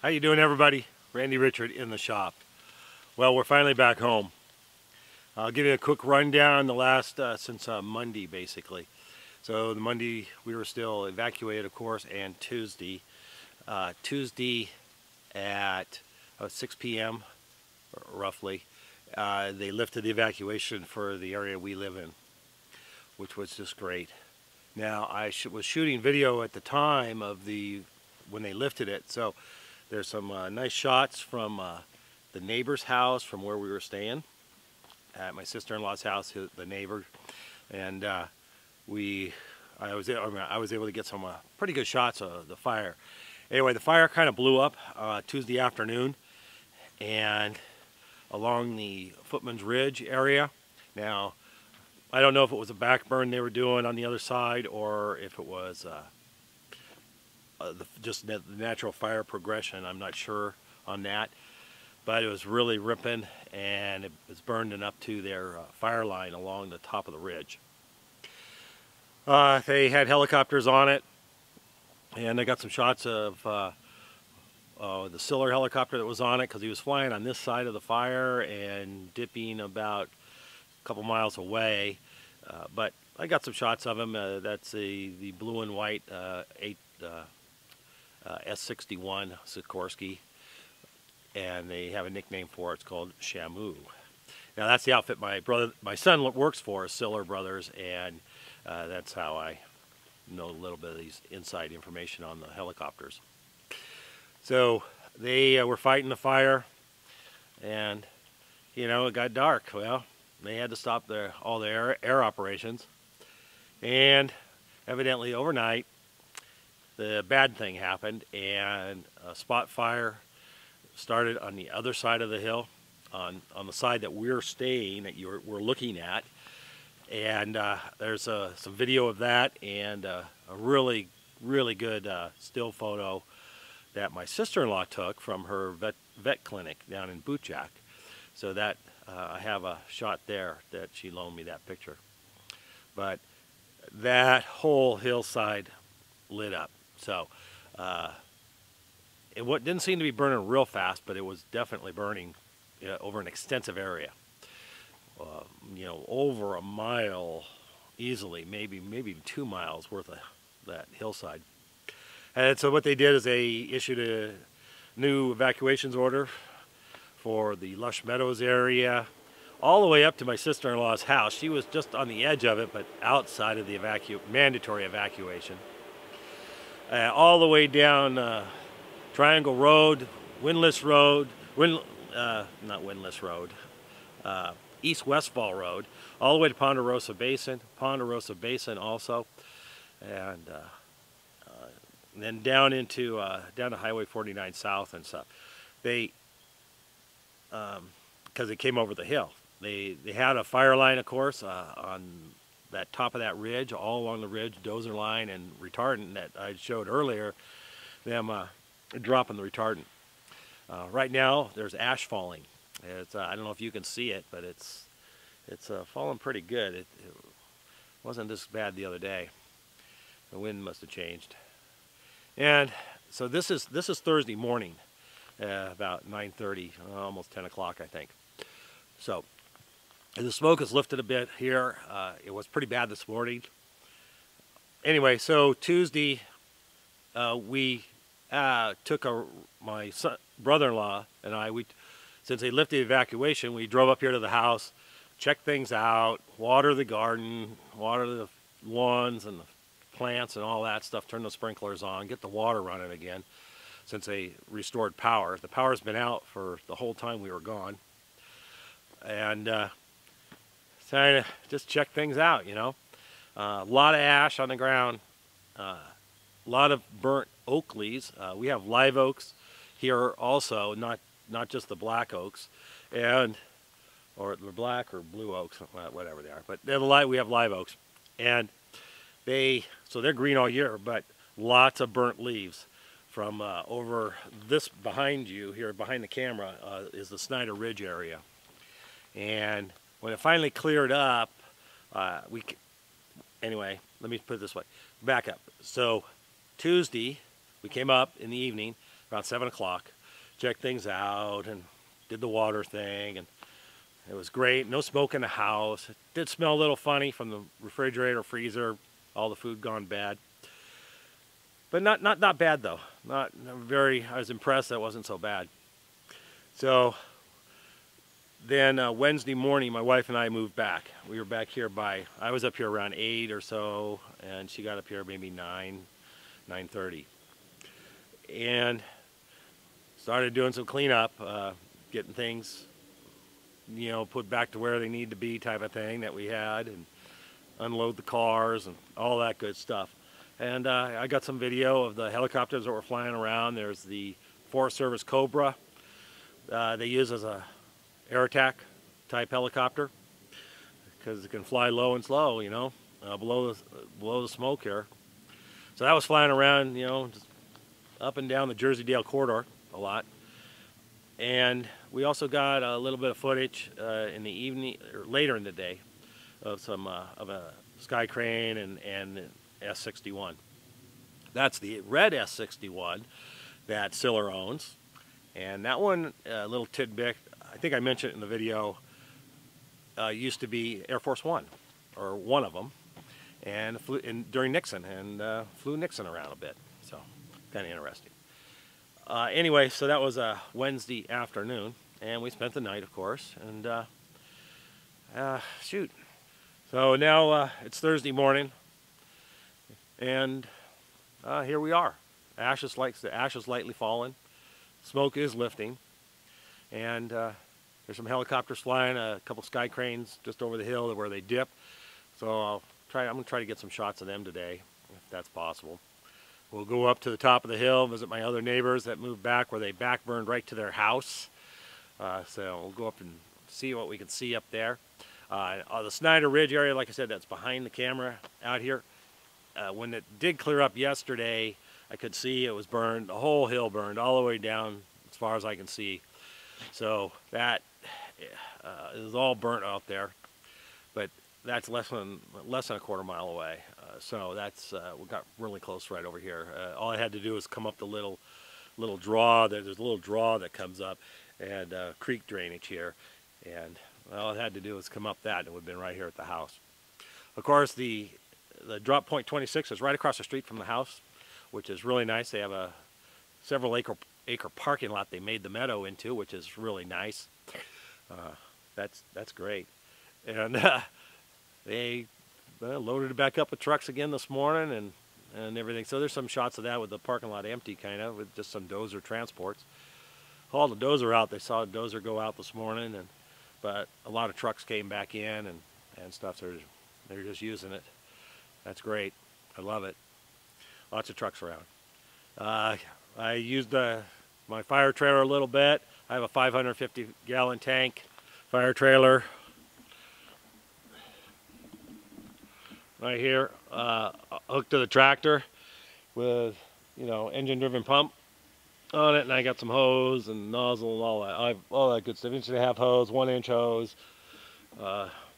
How you doing, everybody? Randy Richard in the shop. Well, we're finally back home. I'll give you a quick rundown the last since Monday, basically. So the Monday we were still evacuated, of course, and Tuesday at 6 p.m. roughly, they lifted the evacuation for the area we live in, which was just great. Now I was shooting video at the time of when they lifted it, so there's some nice shots from the neighbor's house from where we were staying at my sister-in-law's house, the neighbor, and I was able to get some pretty good shots of the fire. Anyway, the fire kind of blew up Tuesday afternoon, and along the Footmans Ridge area. Now, I don't know if it was a back burn they were doing on the other side, or if it was just the natural fire progression. I'm not sure on that, but it was really ripping, and it was burning up to their fire line along the top of the ridge. They had helicopters on it, and I got some shots of the Siller helicopter that was on it, because he was flying on this side of the fire and dipping about a couple miles away. But I got some shots of him. That's the blue and white S61 Sikorsky, and they have a nickname for it. It's called Shamu. Now that's the outfit my son works for, Siller Brothers, and that's how I know a little bit of these inside information on the helicopters. So they were fighting the fire, and it got dark. Well, they had to stop all their air operations, and evidently overnight the bad thing happened, and a spot fire started on the other side of the hill, on the side that we're staying, that we're looking at. And there's some video of that, and a really good still photo that my sister-in-law took from her vet clinic down in Bootjack. So that I have a shot there that she loaned me that picture. But that whole hillside lit up. So it didn't seem to be burning real fast, but it was definitely burning over an extensive area. Over a mile easily, maybe 2 miles worth of that hillside. And so what they did is they issued a new evacuations order for the Lush Meadows area, all the way up to my sister-in-law's house. She was just on the edge of it, but outside of the mandatory evacuation. All the way down Triangle Road, Windlass Road, not Windlass Road, East Westfall Road, all the way to Ponderosa Basin also, and then down to Highway 49 South and stuff. They, because it came over the hill, they had a fire line, of course, on that top of that ridge, all along the ridge, dozer line and retardant that I showed earlier, them dropping the retardant. Right now, there's ash falling. I don't know if you can see it, but it's falling pretty good. It wasn't this bad the other day. The wind must have changed. And so this is Thursday morning, about 9:30, almost 10 o'clock, I think. So the smoke has lifted a bit here. It was pretty bad this morning. Anyway, so Tuesday we took my brother-in-law and I, since they lifted the evacuation, we drove up here to the house, checked things out, water the garden, water the lawns and the plants and all that stuff, turn the sprinklers on, get the water running again, since they restored power. The power's been out for the whole time we were gone. And trying to just check things out, A lot of ash on the ground, a lot of burnt oak leaves. We have live oaks here also, not just the black oaks, or the black or blue oaks, whatever they are. But we have live oaks, and so they're green all year, but lots of burnt leaves from over this behind you here, behind the camera, is the Snyder Ridge area. And when it finally cleared up, anyway, let me put it this way, back up. So Tuesday, we came up in the evening, around 7 o'clock. Checked things out and did the water thing, and it was great. No smoke in the house. It did smell a little funny from the refrigerator, freezer, all the food gone bad. But not bad though. Not very. I was impressed that it wasn't so bad. So then Wednesday morning, my wife and I moved back. We were back here I was up here around 8 or so, and she got up here maybe 9:30, and started doing some cleanup, getting things, put back to where they need to be, type of thing that we had, and unload the cars and all that good stuff. And I got some video of the helicopters that were flying around. There's the Forest Service Cobra. They use as a air attack type helicopter because it can fly low and slow, below the smoke here. So that was flying around, just up and down the Jersey Dale corridor a lot. And we also got a little bit of footage in the evening or later in the day of some of a sky crane and S-61. That's the red S-61 that Siller owns. And that one, a little tidbit, I think I mentioned it in the video, used to be Air Force One, or one of them, and flew during Nixon, and flew Nixon around a bit. So, kind of interesting. Anyway, so that was a Wednesday afternoon, and we spent the night, of course, and shoot. So now it's Thursday morning, and here we are. The ashes lightly falling. Smoke is lifting, and there's some helicopters flying, a couple sky cranes just over the hill where they dip. So I'm going to try to get some shots of them today, if that's possible. We'll go up to the top of the hill, visit my other neighbors that moved back, where they back burned right to their house. So we'll go up and see what we can see up there. The Snyder Ridge area, like I said, that's behind the camera out here. When it did clear up yesterday, I could see it was burned, the whole hill burned all the way down as far as I can see. So that is all burnt out there, but that's less than a quarter mile away. So that's we got really close right over here. All I had to do was come up the little draw. There's a little draw that comes up, and creek drainage here, and all I had to do was come up that, and it would have been right here at the house. Of course, the drop point 26 is right across the street from the house, which is really nice. They have a several acre parking lot they made the meadow into, which is really nice. That's great. And they loaded it back up with trucks again this morning and everything. So there's some shots of that with the parking lot empty, kind of, with just some dozer transports. Hauled the dozer out. They saw a dozer go out this morning, but a lot of trucks came back in and stuff. So they're just using it. That's great. I love it. Lots of trucks around. I used my fire trailer a little bit. I have a 550-gallon tank fire trailer right here, hooked to the tractor with, engine-driven pump on it, and I got some hose and nozzle and all that good stuff. Inch and a half hose, 1-inch hose,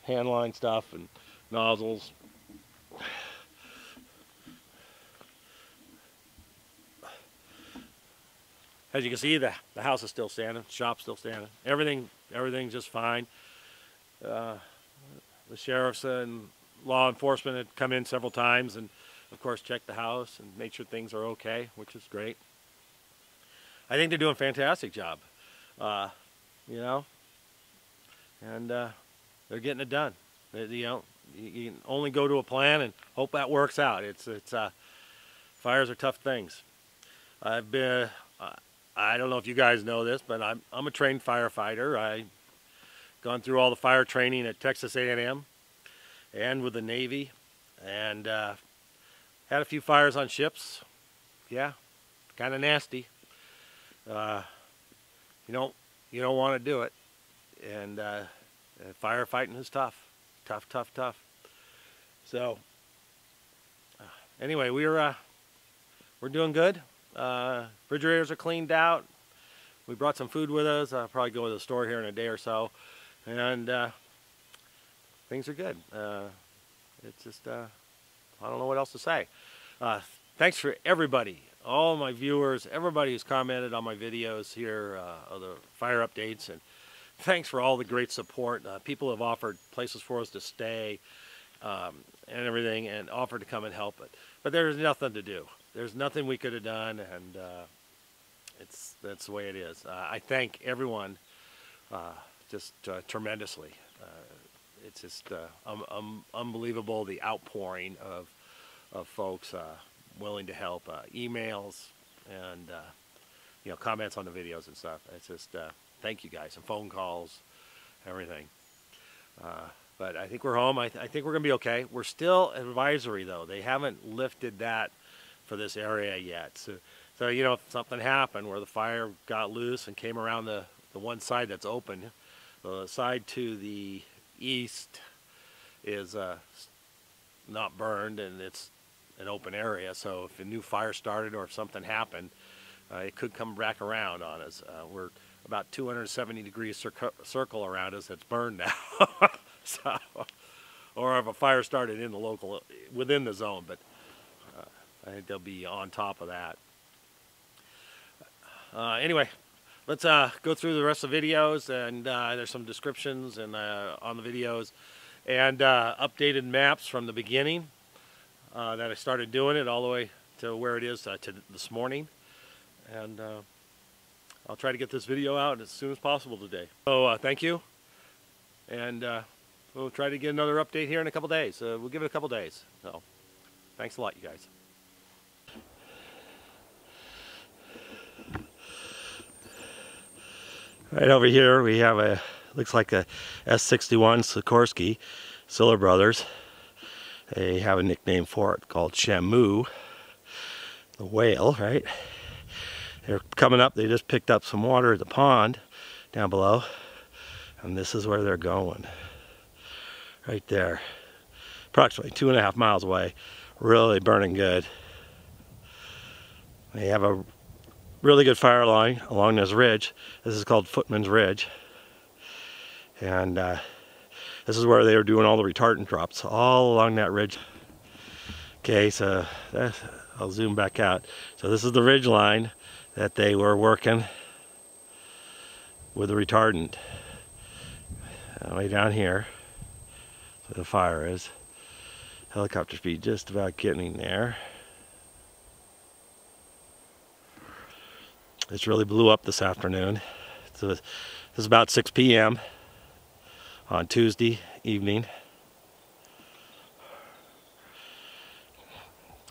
hand line stuff and nozzles. As you can see, the house is still standing, shop's still standing. Everything's just fine. The sheriffs and law enforcement had come in several times and, of course, checked the house and made sure things are okay, which is great. I think they're doing a fantastic job, and they're getting it done. You can only go to a plan and hope that works out. Fires are tough things. I don't know if you guys know this, but I'm a trained firefighter. I've gone through all the fire training at Texas A&M and with the Navy, and had a few fires on ships. Yeah, kind of nasty. You don't want to do it, and firefighting is tough. Tough. So anyway, we're doing good. Refrigerators are cleaned out. We brought some food with us. I'll probably go to the store here in a day or so, and things are good. It's just I don't know what else to say. thanks for everybody, all my viewers, everybody who's commented on my videos here, of the fire updates, and thanks for all the great support. People have offered places for us to stay and everything, and offered to come and help it. But there's nothing to do. There's nothing we could have done, and that's the way it is. I thank everyone just tremendously. It's just unbelievable, the outpouring of folks willing to help, emails and comments on the videos and stuff. It's just thank you guys, and phone calls, everything. But I think we're home. I think we're gonna be okay. We're still advisory though. They haven't lifted that for this area yet. So if something happened where the fire got loose and came around the one side that's open, the side to the east is not burned and it's an open area. So if a new fire started or if something happened, it could come back around on us. We're about 270 degrees circle around us that's burned now. So, or if a fire started in the within the zone, but I think they'll be on top of that. Anyway, let's go through the rest of the videos, and there's some descriptions and on the videos, and updated maps from the beginning that I started doing it all the way to where it is to this morning, and I'll try to get this video out as soon as possible today. So thank you, and we'll try to get another update here in a couple days. We'll give it a couple days. So thanks a lot, you guys. Right over here we have looks like a S61 Sikorsky, Siller Brothers. They have a nickname for it called Shamu, the whale, right? They're coming up, they just picked up some water at the pond down below, and this is where they're going. Right there. Approximately 2.5 miles away. Really burning good. They have a really good fire line along this ridge. This is called Footmans Ridge. And this is where they were doing all the retardant drops, all along that ridge. Okay, so I'll zoom back out. So this is the ridge line that they were working with the retardant. Way down here, where the fire is. Helicopter speed just about getting there. This really blew up this afternoon. So this is about 6 p.m. on Tuesday evening.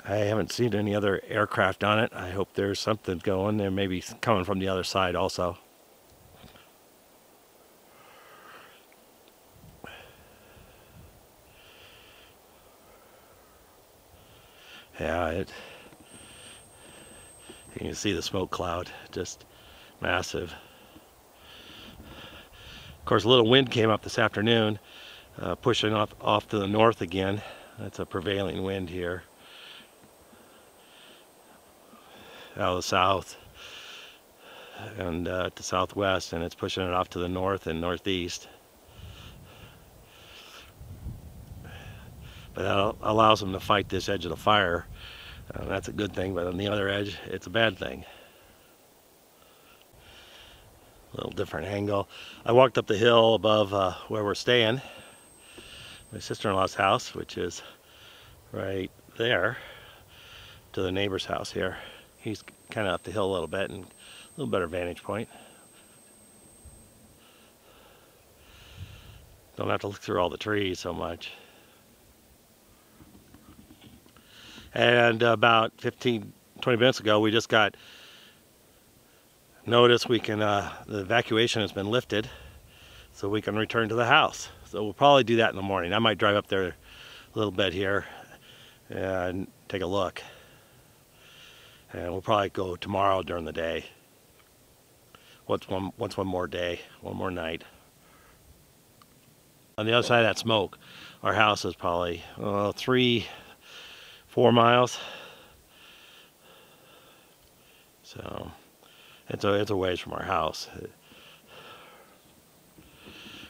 I haven't seen any other aircraft on it. I hope there's something going. There may be coming from the other side also. Yeah, you can see the smoke cloud, just massive. Of course, a little wind came up this afternoon, pushing off to the north again. That's a prevailing wind here. Out of the south and to southwest, and it's pushing it off to the north and northeast. But that allows them to fight this edge of the fire. That's a good thing, but on the other edge, it's a bad thing. A little different angle. I walked up the hill above where we're staying, my sister-in-law's house, which is right there, to the neighbor's house here. He's kind of up the hill a little bit and a little better vantage point. Don't have to look through all the trees so much. And about 15-20 minutes ago, we just got notice we can, the evacuation has been lifted, so we can return to the house. So we'll probably do that in the morning. I might drive up there a little bit here and take a look. And we'll probably go tomorrow during the day. Once one more day, one more night. On the other side of that smoke, our house is probably 3-4 miles. So it's a ways from our house.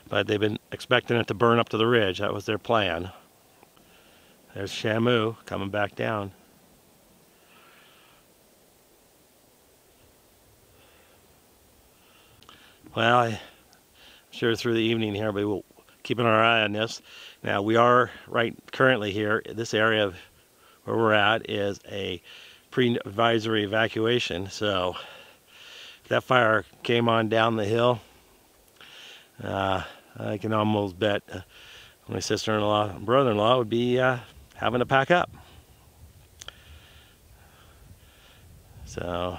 But they've been expecting it to burn up to the ridge. That was their plan. There's Shamu coming back down. Well, I'm sure through the evening here, but we'll keeping our eye on this. Now we are currently here. This area where we're at is a pre-advisory evacuation. So if that fire came on down the hill, I can almost bet my sister-in-law and brother-in-law would be having to pack up. So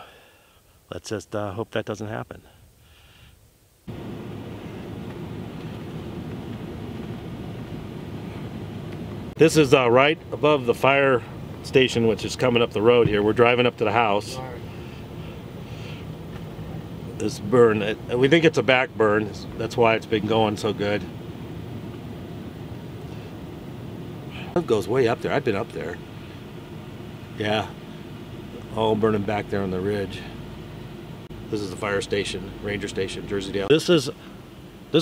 let's just hope that doesn't happen. This is right above the fire station, which is coming up the road here. We're driving up to the house. This burn, we think it's a back burn. That's why it's been going so good. It goes way up there. I've been up there. Yeah, all burning back there on the ridge. This is the fire station, ranger station, Jersey-Dale. This is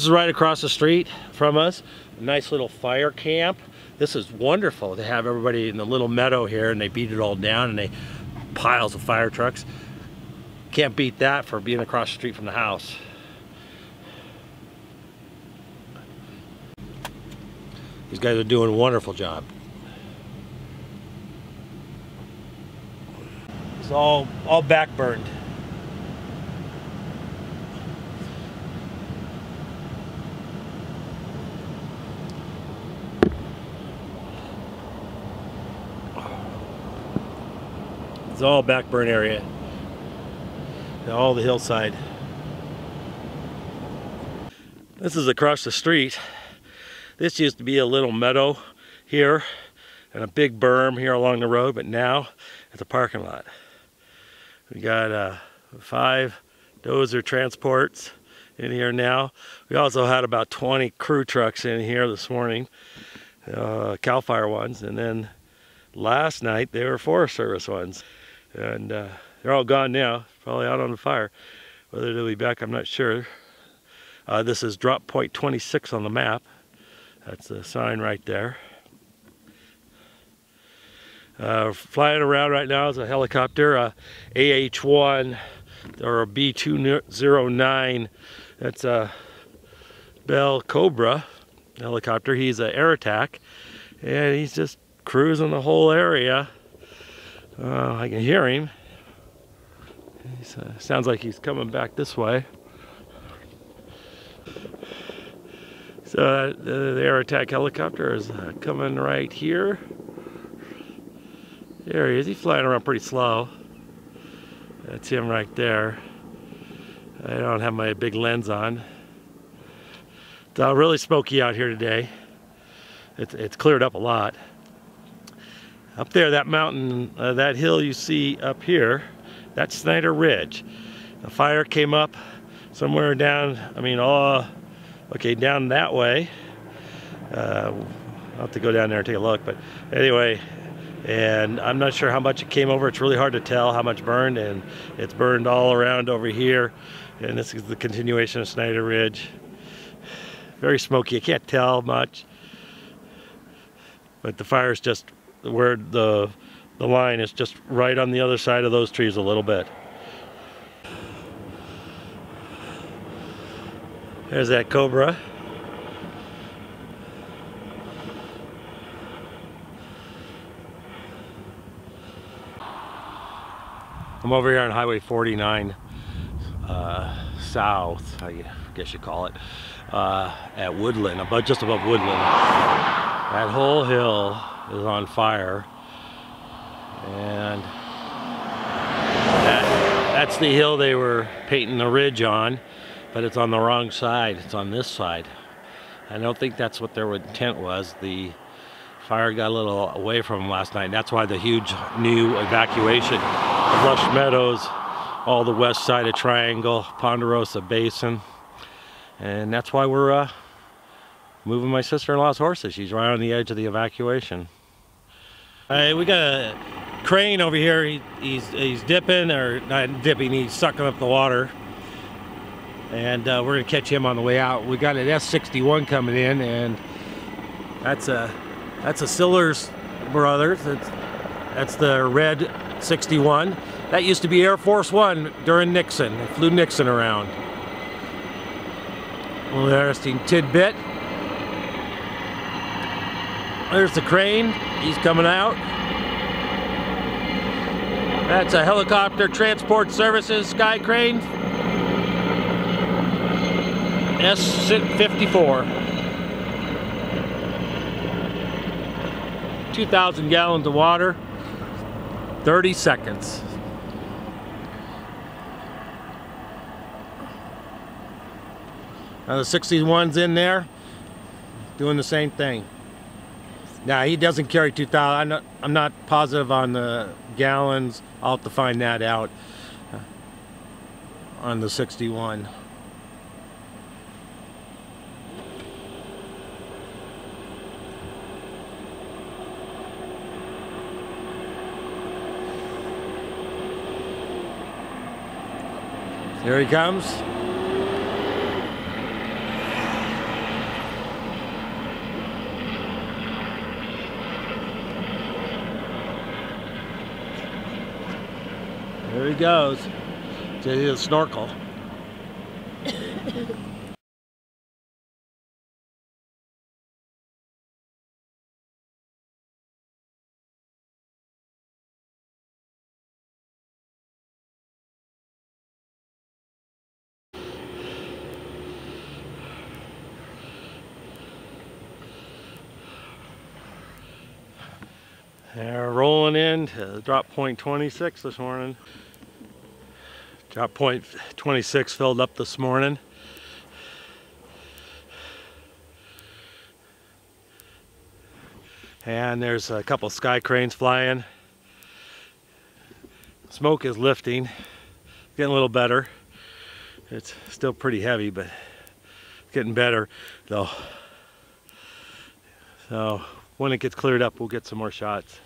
right across the street from us. A nice little fire camp. This is wonderful to have everybody in the little meadow here, and they beat it all down, and they piles of fire trucks. Can't beat that for being across the street from the house. These guys are doing a wonderful job. It's all back burned. It's all back burn area. All the hillside. This is across the street. This used to be a little meadow here and a big berm here along the road, but now it's a parking lot. We got 5 dozer transports in here now. We also had about 20 crew trucks in here this morning, CAL FIRE ones, and then last night they were Forest Service ones. And they're all gone now, probably out on the fire. Whether they'll be back, I'm not sure. This is drop point 26 on the map. That's the sign right there. Flying around right now is a helicopter, AH-1 or a B-209. That's a Bell Cobra helicopter. He's an air attack, and he's just cruising the whole area. I can hear him. He sounds like he's coming back this way. So the air attack helicopter is coming right here. There he is. He's flying around pretty slow. That's him right there. I don't have my big lens on. It's really smoky out here today. It's cleared up a lot. Up there, that mountain, that hill you see up here, that's Snyder Ridge. The fire came up somewhere down, down that way. I'll have to go down there and take a look, but anyway, and I'm not sure how much it came over. It's really hard to tell how much burned, and it's burned all around over here, and this is the continuation of Snyder Ridge. Very smoky, you can't tell much, but the fire's just where the line is just right on the other side of those trees a little bit. There's that Cobra. I'm over here on Highway 49 south, I guess you call it, at Woodland, just above Woodland. That whole hill is on fire, and that's the hill they were painting the ridge on, but it's on the wrong side. It's on this side. I don't think that's what their intent was. The fire got a little away from them last night, and that's why the huge new evacuation of Lush Meadows, all the west side of Triangle, Ponderosa Basin, and that's why we're moving my sister-in-law's horses. She's right on the edge of the evacuation. We got a crane over here. He's dipping, or not dipping, he's sucking up the water. And we're gonna catch him on the way out. We got an S61 coming in, and that's a Siller's Brothers. That's the red 61. That used to be Air Force One during Nixon. They flew Nixon around. little interesting tidbit. There's the crane. He's coming out. That's a helicopter transport services sky crane. S54. 2,000 gallons of water. 30 seconds. Now the 61's in there, doing the same thing. Now he doesn't carry 2,000. I'm not positive on the gallons. I'll have to find that out on the 61. Here he comes. There he goes. To his snorkel. They're rolling in to drop point 26 this morning. Drop point 26 filled up this morning. And there's a couple sky cranes flying. Smoke is lifting, getting a little better. It's still pretty heavy, but it's getting better though. So when it gets cleared up, we'll get some more shots.